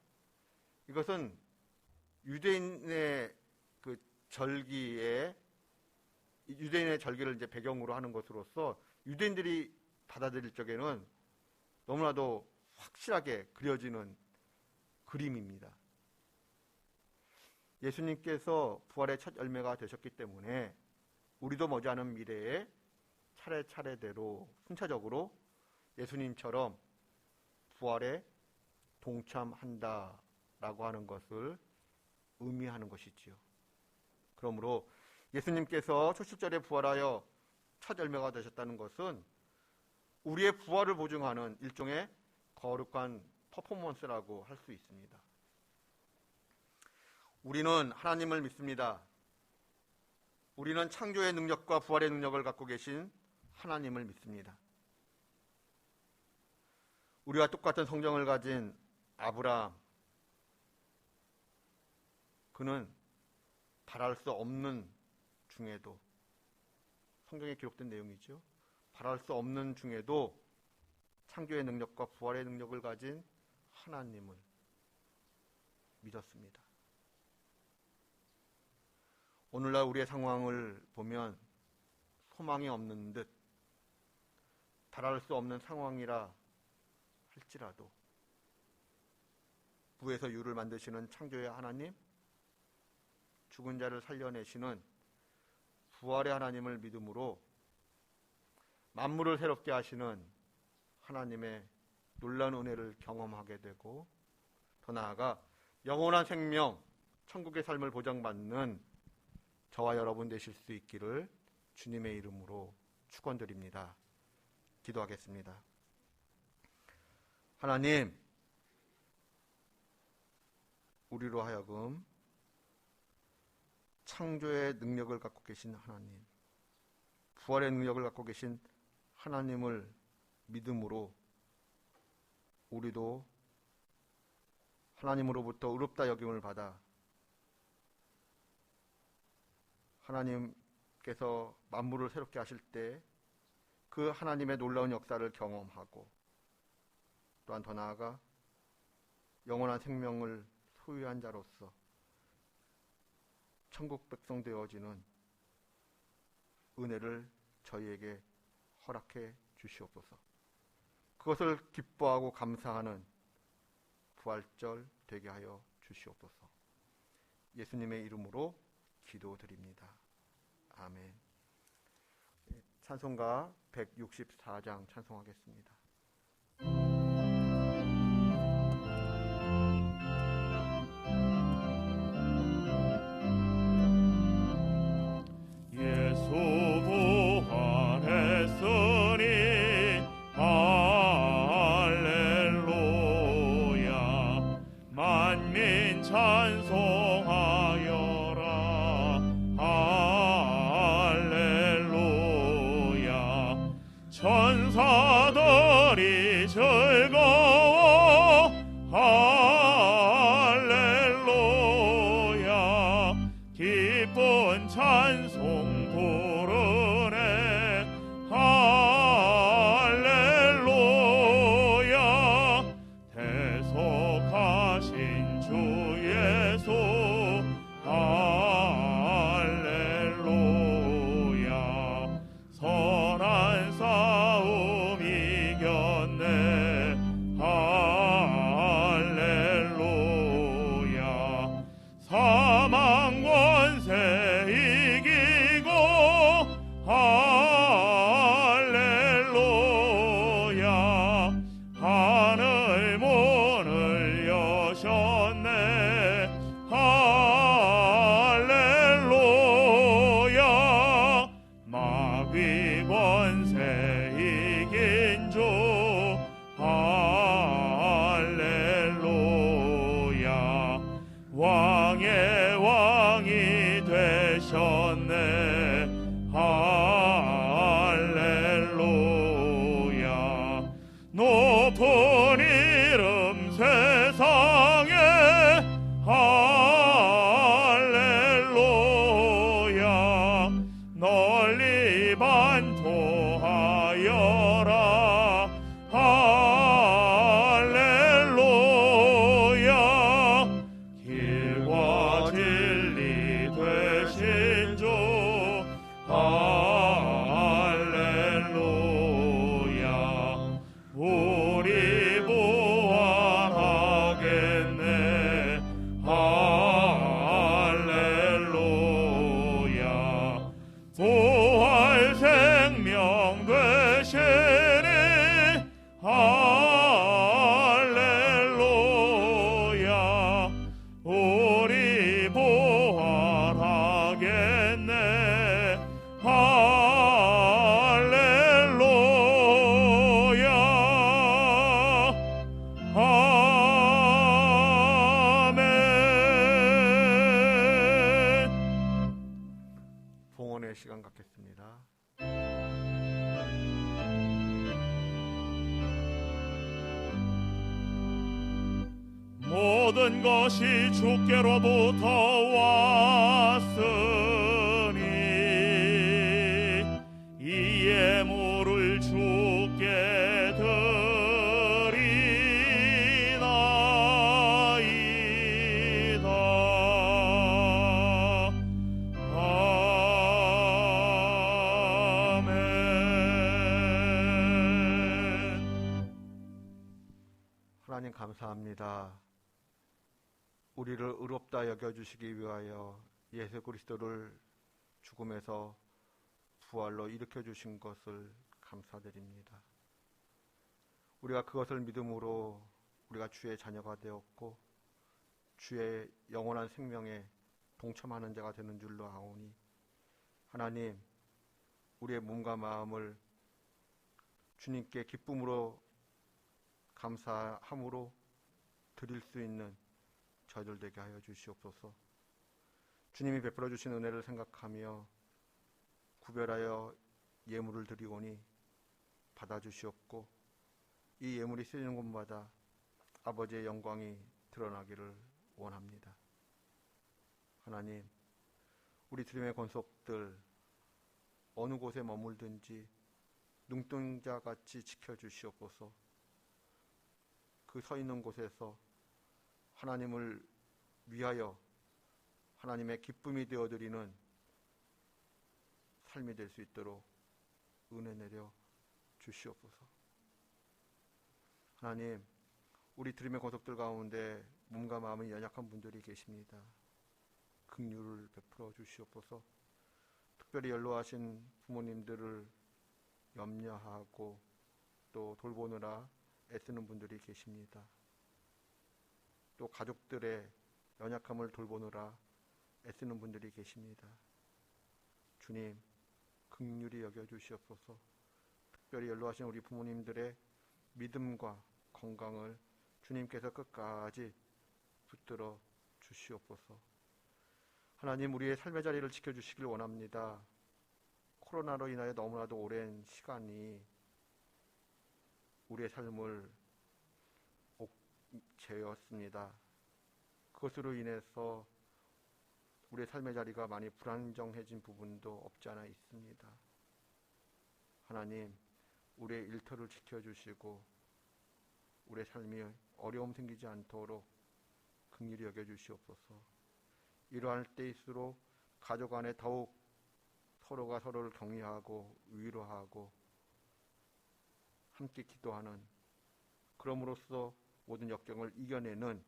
Speaker 2: 이것은 유대인의 그 절기를 이제 배경으로 하는 것으로서 유대인들이 받아들일 적에는 너무나도 확실하게 그려지는 그림입니다. 예수님께서 부활의 첫 열매가 되셨기 때문에 우리도 머지않은 미래에 차례차례대로 순차적으로 예수님처럼 부활에 동참한다라고 하는 것을 의미하는 것이지요. 그러므로 예수님께서 초실절에 부활하여 첫 열매가 되셨다는 것은 우리의 부활을 보증하는 일종의 거룩한 퍼포먼스라고 할 수 있습니다. 우리는 하나님을 믿습니다. 우리는 창조의 능력과 부활의 능력을 갖고 계신 하나님을 믿습니다. 우리와 똑같은 성정을 가진 아브라함, 그는 바랄 수 없는 중에도, 성경에 기록된 내용이죠. 바랄 수 없는 중에도 창조의 능력과 부활의 능력을 가진 하나님을 믿었습니다. 오늘날 우리의 상황을 보면 소망이 없는 듯, 바랄 수 없는 상황이라 할지라도 부에서 유를 만드시는 창조의 하나님, 죽은 자를 살려내시는 부활의 하나님을 믿음으로 만물을 새롭게 하시는 하나님의 놀라운 은혜를 경험하게 되고, 더 나아가 영원한 생명, 천국의 삶을 보장받는 저와 여러분 되실 수 있기를 주님의 이름으로 축원드립니다. 기도하겠습니다. 하나님, 우리로 하여금 창조의 능력을 갖고 계신 하나님, 부활의 능력을 갖고 계신 하나님을 믿음으로 우리도 하나님으로부터 의롭다 여김을 받아 하나님께서 만물을 새롭게 하실 때 그 하나님의 놀라운 역사를 경험하고, 또한 더 나아가 영원한 생명을 소유한 자로서 천국 백성 되어지는 은혜를 저희에게 허락해 주시옵소서. 그것을 기뻐하고 감사하는 부활절 되게 하여 주시옵소서. 예수님의 이름으로 기도드립니다. 아멘. 찬송가 164장 찬송하겠습니다.
Speaker 1: 예수 부활했으니 할렐루야. 만민 찬송하여라. 되셨네. 할렐루야. 마귀 권세 이긴 주 할렐루야. 왕의 왕이 되셨네. 할렐루야. 높은 이름 세상에 할렐루야. 널리 반포하여라. 할렐루야. 길과 진리 되신 주 할렐루야. 우리 부활하겠네. 할렐루야. 부활 생명 되시니 할렐루야. 우리 부활하겠네. 할렐루야. 아멘.
Speaker 2: 봉헌의 시간 갖겠습니다.
Speaker 1: 모든 것이 주께로부터 왔으니 이 예물을 주께 드리나이다. 아멘.
Speaker 2: 하나님 감사합니다. 우리를 의롭다 여겨주시기 위하여 예수 그리스도를 죽음에서 부활로 일으켜주신 것을 감사드립니다. 우리가 그것을 믿음으로 우리가 주의 자녀가 되었고 주의 영원한 생명에 동참하는 자가 되는 줄로 아오니 하나님, 우리의 몸과 마음을 주님께 기쁨으로 감사함으로 드릴 수 있는 저희들 되게 하여 주시옵소서. 주님이 베풀어 주신 은혜를 생각하며 구별하여 예물을 드리오니 받아주시옵고 이 예물이 쓰이는 곳마다 아버지의 영광이 드러나기를 원합니다. 하나님, 우리 주님의 권속들 어느 곳에 머물든지 눈동자같이 지켜주시옵소서. 그 서 있는 곳에서 하나님을 위하여 하나님의 기쁨이 되어드리는 삶이 될 수 있도록 은혜 내려 주시옵소서. 하나님, 우리 드림의 권속들 가운데 몸과 마음이 연약한 분들이 계십니다. 긍휼을 베풀어 주시옵소서. 특별히 연로하신 부모님들을 염려하고 또 돌보느라 애쓰는 분들이 계십니다. 또 가족들의 연약함을 돌보느라 애쓰는 분들이 계십니다. 주님, 긍휼히 여겨주시옵소서. 특별히 연로하신 우리 부모님들의 믿음과 건강을 주님께서 끝까지 붙들어 주시옵소서. 하나님, 우리의 삶의 자리를 지켜주시길 원합니다. 코로나로 인하여 너무나도 오랜 시간이 우리의 삶을 옥죄었습니다. 그것으로 인해서 우리의 삶의 자리가 많이 불안정해진 부분도 없지 않아 있습니다. 하나님, 우리의 일터를 지켜주시고 우리의 삶이 어려움 생기지 않도록 긍휼히 여겨주시옵소서. 이러할 때일수록 가족 안에 더욱 서로가 서로를 격려하고 위로하고 함께 기도하는, 그럼으로써 모든 역경을 이겨내는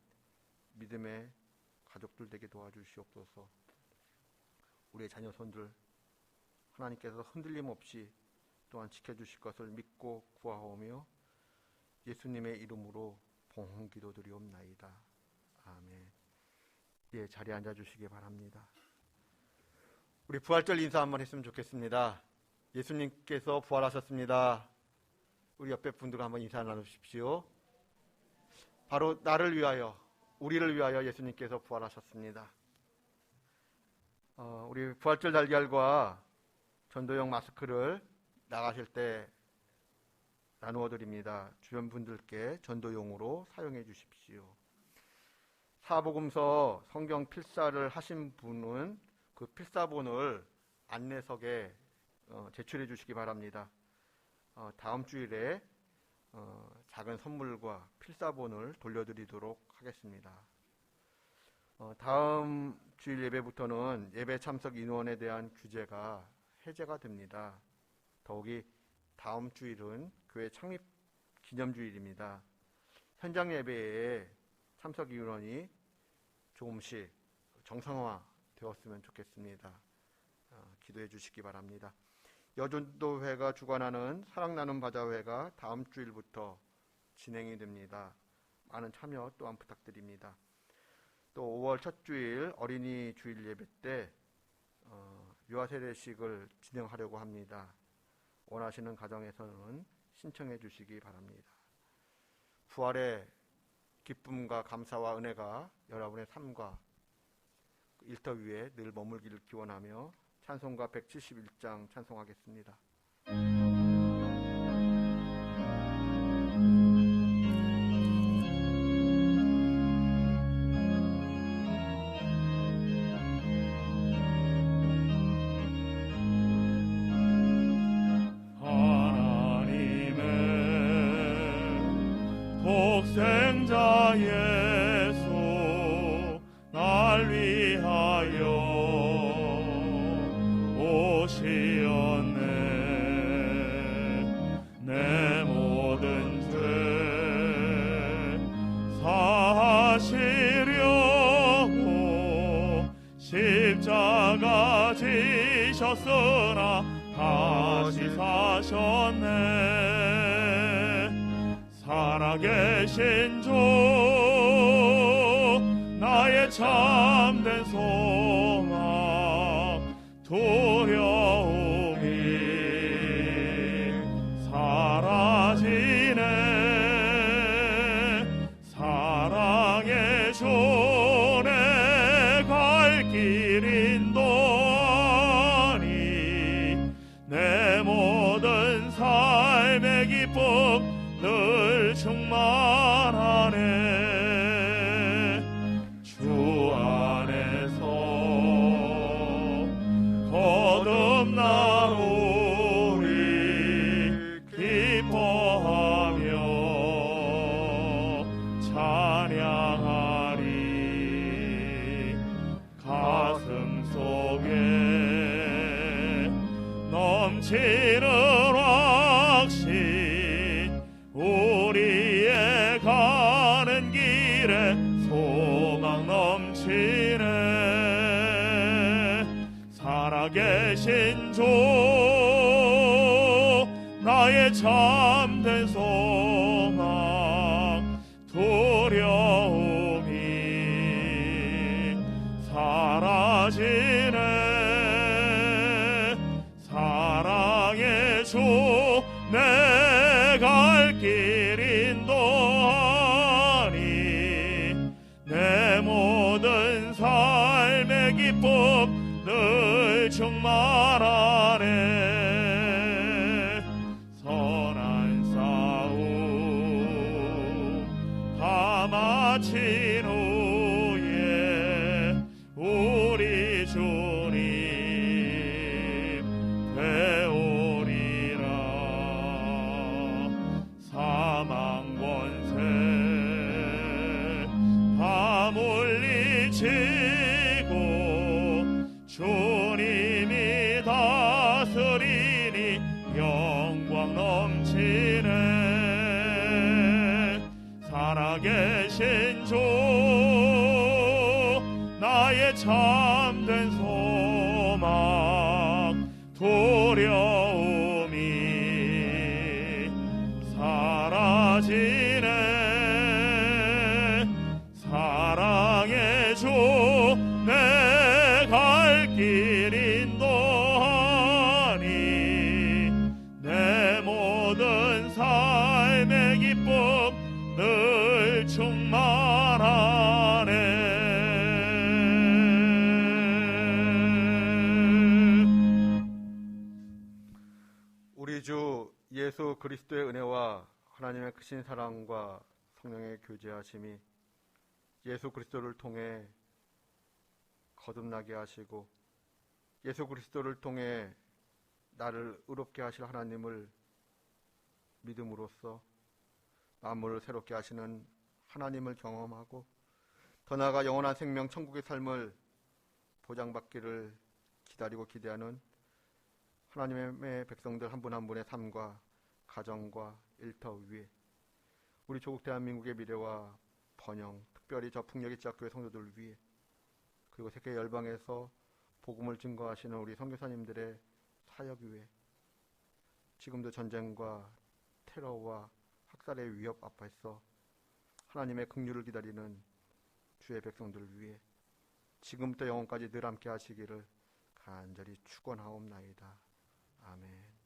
Speaker 2: 믿음의 가족들 되게 도와주시옵소서. 우리의 자녀손들 하나님께서 흔들림 없이 또한 지켜주실 것을 믿고 구하오며 예수님의 이름으로 봉헌 기도드리옵나이다. 예, 자리에 앉아 주시기 바랍니다. 우리 부활절 인사 한번 했으면 좋겠습니다. 예수님께서 부활하셨습니다. 우리 옆에 분들과 한번 인사 나누십시오. 바로 나를 위하여, 우리를 위하여 예수님께서 부활하셨습니다. 우리 부활절 달걀과 전도용 마스크를 나가실 때 나누어 드립니다. 주변 분들께 전도용으로 사용해 주십시오. 사복음서 성경 필사를 하신 분은 그 필사본을 안내석에 제출해 주시기 바랍니다. 다음 주일에 작은 선물과 필사본을 돌려드리도록 하겠습니다. 다음 주일 예배부터는 예배 참석 인원에 대한 규제가 해제가 됩니다. 더욱이 다음 주일은 교회 창립 기념주일입니다. 현장 예배에 참석 인원이 조금씩 정상화 되었으면 좋겠습니다. 기도해 주시기 바랍니다. 여전도회가 주관하는 사랑 나눔 바자회가 다음 주일부터 진행이 됩니다. 많은 참여 또한 부탁드립니다. 또 5월 첫 주일 어린이 주일 예배 때 유아세례식을 진행하려고 합니다. 원하시는 가정에서는 신청해 주시기 바랍니다. 부활의 기쁨과 감사와 은혜가 여러분의 삶과 일터 위에 늘 머물기를 기원하며 찬송가 171장 찬송하겠습니다.
Speaker 1: 독생자 예수 날 위하여 오시었네. 내 모든 죄 사하시려고 십자가 지셨으나 다시 사셨네. 살아계신 주 나의 참된 소망 두려움이 사라지네. 사랑의 주 내 갈 길 인도하니 내 모든 삶의 기쁨 늘 충만하네. 주 안에서 거듭나오리 기뻐하며 찬양하리. 가슴 속에 넘치는 확신 우리의 가는 길에 소망 넘치네. 살아계신 주 나의 참된 소망 두려움이 사라지네. 사랑의 주 내 갈 길 인도하니 내 모든 삶의 기쁨 늘 충만하네. 선한 싸움 다 마친 후에 우리 주님 되오리라. 사망 권세 다 물리치고 주님이 다스리니 영광 넘치네. 살아계신 주 나의 참된 소망 두려움이 사라지네. 사랑의 주
Speaker 2: 예수 그리스도의 은혜와 하나님의 크신 사랑과 성령의 교제하심이 예수 그리스도를 통해 거듭나게 하시고 예수 그리스도를 통해 나를 의롭게 하실 하나님을 믿음으로써 만물을 새롭게 하시는 하나님을 경험하고 더 나아가 영원한 생명 천국의 삶을 보장받기를 기다리고 기대하는 하나님의 백성들 한 분 한 분의 삶과 가정과 일터 위에 우리 조국 대한민국의 미래와 번영, 특별히 저 풍력이지학교회 성도들 위해 그리고 세계 열방에서 복음을 증거하시는 우리 선교사님들의 사역 위에 지금도 전쟁과 테러와 학살의 위협 앞에서 하나님의 긍휼을 기다리는 주의 백성들을 위해 지금부터 영원까지 늘 함께 하시기를 간절히 축원하옵나이다. 아멘.